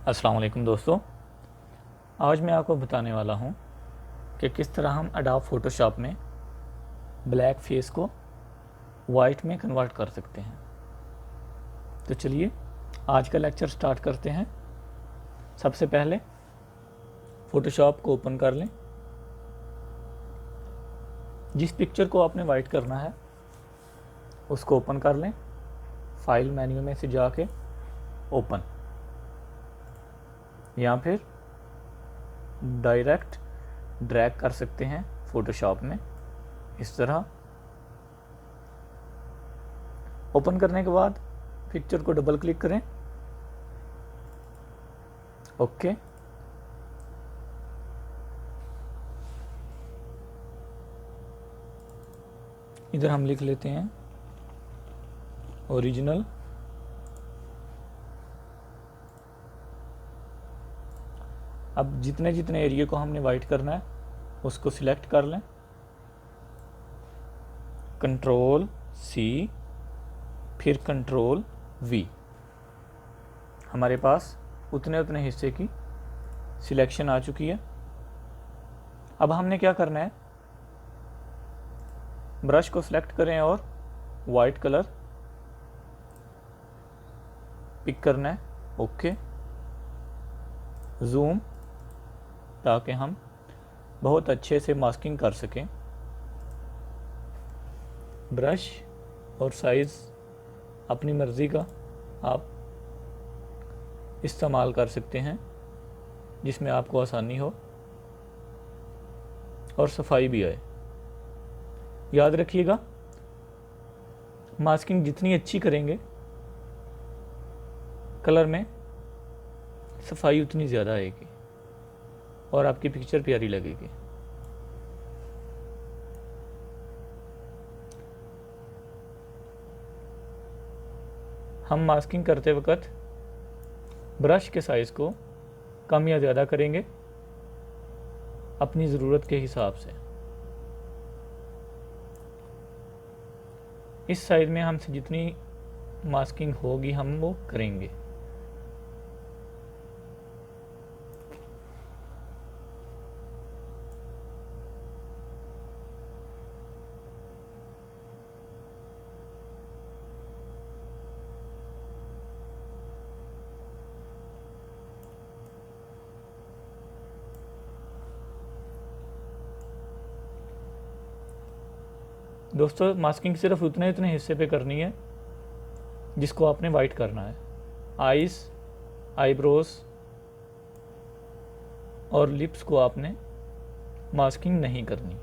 अस्सलाम वालेकुम दोस्तों। आज मैं आपको बताने वाला हूं कि किस तरह हम एडोब फ़ोटोशॉप में ब्लैक फेस को वाइट में कन्वर्ट कर सकते हैं। तो चलिए आज का लेक्चर स्टार्ट करते हैं। सबसे पहले फ़ोटोशॉप को ओपन कर लें। जिस पिक्चर को आपने वाइट करना है उसको ओपन कर लें। फाइल मेन्यू में से जाके ओपन, या फिर डायरेक्ट ड्रैग कर सकते हैं फ़ोटोशॉप में। इस तरह ओपन करने के बाद पिक्चर को डबल क्लिक करें। ओके, इधर हम लिख लेते हैं ओरिजिनल। अब जितने जितने एरिया को हमने वाइट करना है उसको सिलेक्ट कर लें। कंट्रोल सी, फिर कंट्रोल वी। हमारे पास उतने उतने हिस्से की सिलेक्शन आ चुकी है। अब हमने क्या करना है, ब्रश को सिलेक्ट करें और वाइट कलर पिक करना है। ओके, जूम, ताकि हम बहुत अच्छे से मास्किंग कर सकें। ब्रश और साइज़ अपनी मर्ज़ी का आप इस्तेमाल कर सकते हैं, जिसमें आपको आसानी हो और सफाई भी आए। याद रखिएगा, मास्किंग जितनी अच्छी करेंगे कलर में सफाई उतनी ज़्यादा आएगी और आपकी पिक्चर प्यारी लगेगी। हम मास्किंग करते वक्त ब्रश के साइज़ को कम या ज़्यादा करेंगे अपनी ज़रूरत के हिसाब से। इस साइज़ में हमसे जितनी मास्किंग होगी हम वो करेंगे। दोस्तों, मास्किंग सिर्फ उतने उतने हिस्से पे करनी है जिसको आपने वाइट करना है। आइज़, आईब्रोज और लिप्स को आपने मास्किंग नहीं करनी।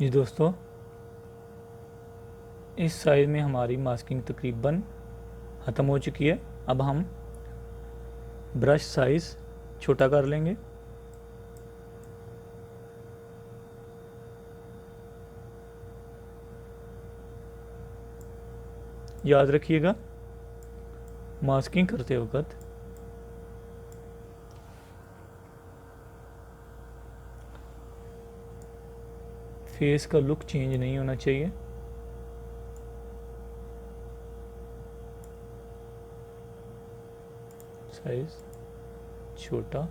जी दोस्तों, इस साइज़ में हमारी मास्किंग तकरीबन ख़त्म हो चुकी है। अब हम ब्रश साइज़ छोटा कर लेंगे। याद रखिएगा, मास्किंग करते वक्त फेस का लुक चेंज नहीं होना चाहिए। साइज छोटा।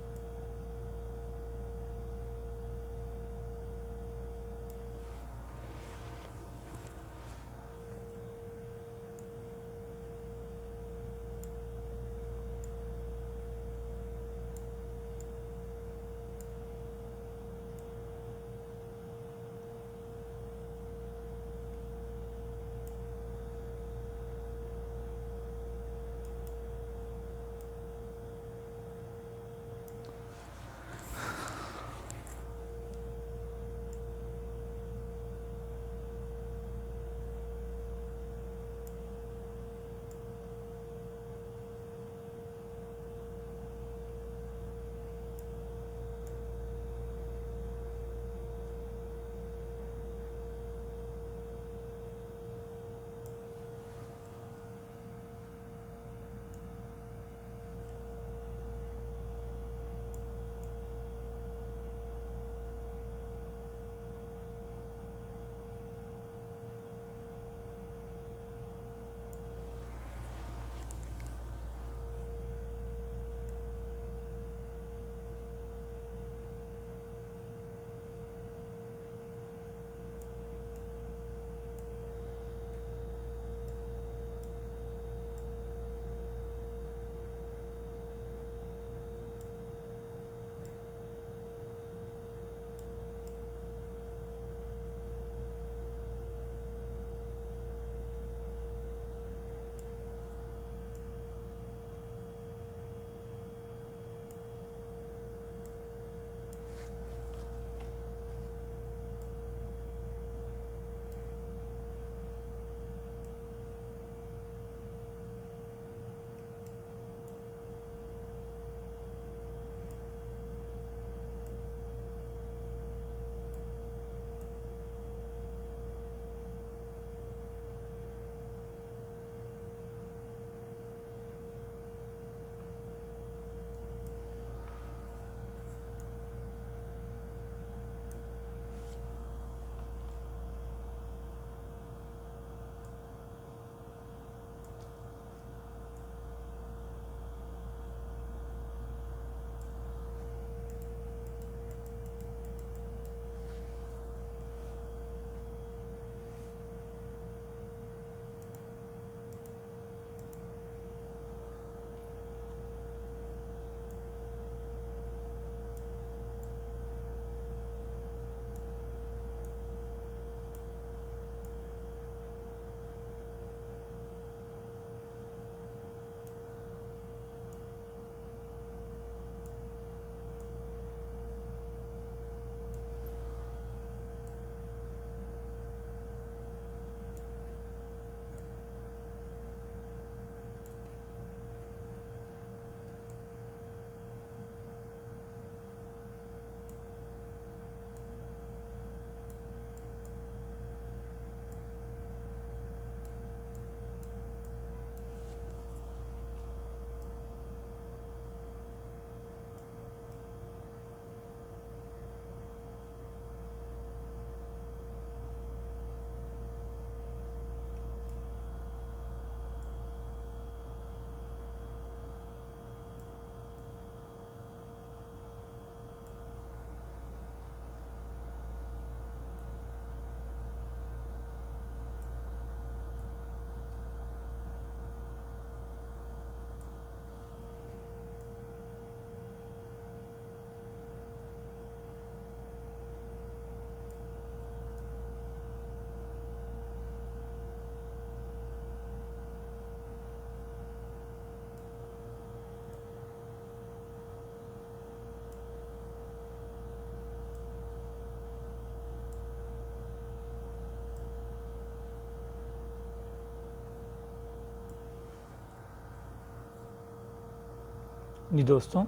जी दोस्तों,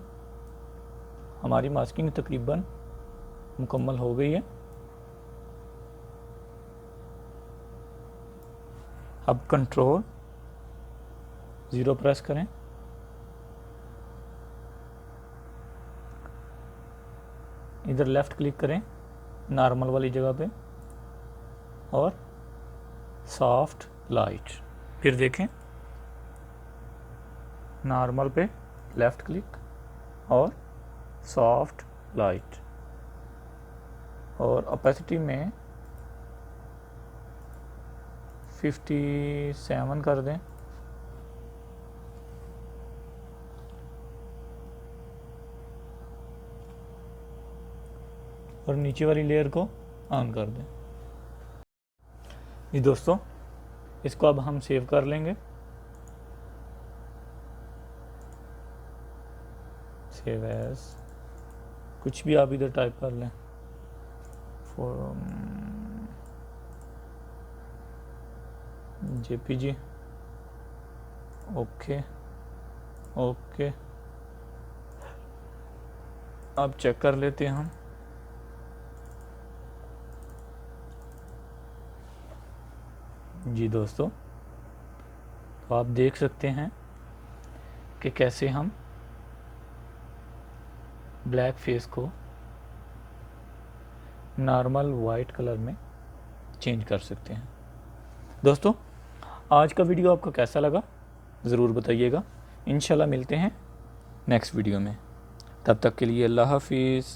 हमारी मास्किंग तकरीबन मुकम्मल हो गई है। अब कंट्रोल 0 प्रेस करें। इधर लेफ़्ट क्लिक करें नॉर्मल वाली जगह पे और सॉफ्ट लाइट। फिर देखें नॉर्मल पे लेफ़्ट क्लिक और सॉफ्ट लाइट, और ओपेसिटी में 57 कर दें। और नीचे वाली लेयर को ऑन कर दें। जी दोस्तों, इसको अब हम सेव कर लेंगे। सेव एज कुछ भी आप इधर टाइप कर लें, JPG। ओके ओके, अब चेक कर लेते हैं हम। जी दोस्तों, तो आप देख सकते हैं कि कैसे हम ब्लैक फेस को नॉर्मल वाइट कलर में चेंज कर सकते हैं। दोस्तों, आज का वीडियो आपको कैसा लगा ज़रूर बताइएगा। इंशाल्लाह मिलते हैं नेक्स्ट वीडियो में। तब तक के लिए अल्लाह हाफिज़।